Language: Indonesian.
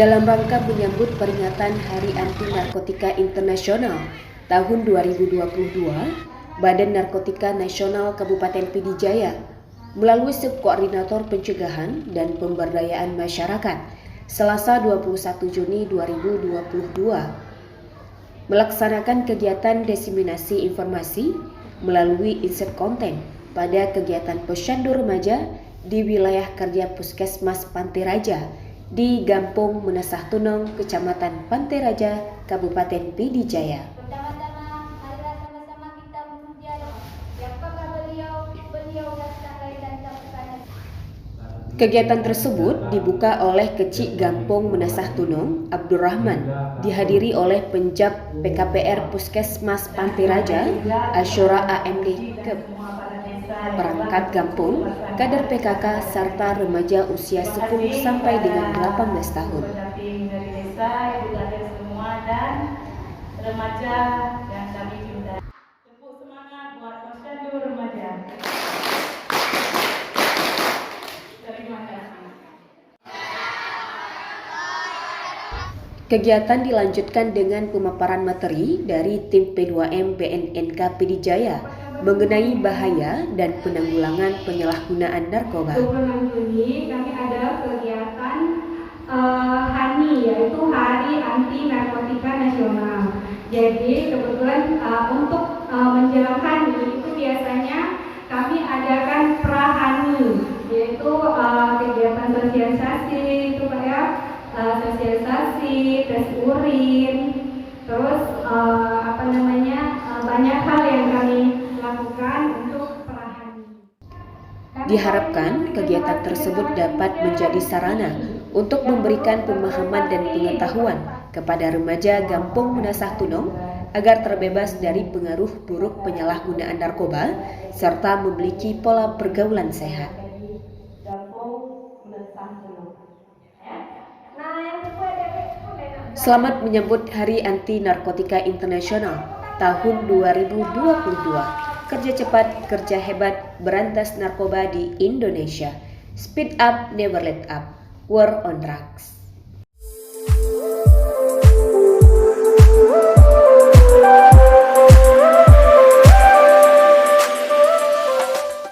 Dalam rangka menyambut peringatan Hari Anti Narkotika Internasional tahun 2022, Badan Narkotika Nasional Kabupaten Pd Jaya melalui Subkoordinator Pencegahan dan Pemberdayaan Masyarakat Selasa 21 Juni 2022 melaksanakan kegiatan diseminasi informasi melalui insert konten pada kegiatan Posyandu Remaja di wilayah kerja Puskesmas Pantai Raja di Gampong Menasah Tunong, Kecamatan Pantai Raja, Kabupaten Pd Jaya. Pertama-tama, marilah sama-sama kita memuja siapakah beliau datang dari dan terpesan. Kegiatan tersebut dibuka oleh Kecik Gampong Menasah Tunong, Abdurrahman, dihadiri oleh Penjab PKPR Puskesmas Pantai Raja, Asyura AMD Kep, perangkat Gampung, kader PKK, serta remaja usia 10 sampai dengan 18 tahun. Dari desa, ibu kader semua dan remaja yang kami cintai. Tepuk semangat buat Posyandu Remaja. Terima kasih. Kegiatan dilanjutkan dengan pemaparan materi dari tim P2M BNNK Pd Jaya mengenai bahaya dan penanggulangan penyalahgunaan narkoba. 26 Juni kami ada kegiatan HANI, yaitu Hari Anti Narkotika Nasional. Jadi kebetulan untuk menjelang HANI itu biasanya kami adakan pra-HANI, yaitu kegiatan sosialisasi itu kayak sosialisasi, tes urin, terus banyak hal yang kami lakukan untuk pra-HANI. Diharapkan kegiatan tersebut dapat menjadi sarana untuk memberikan pemahaman dan pengetahuan kepada remaja Gampong Menasah Tunong agar terbebas dari pengaruh buruk penyalahgunaan narkoba serta memiliki pola pergaulan sehat. Selamat menyambut Hari Anti Narkotika Internasional tahun 2022. Kerja cepat, kerja hebat, berantas narkoba di Indonesia. Speed up, never let up. War on drugs.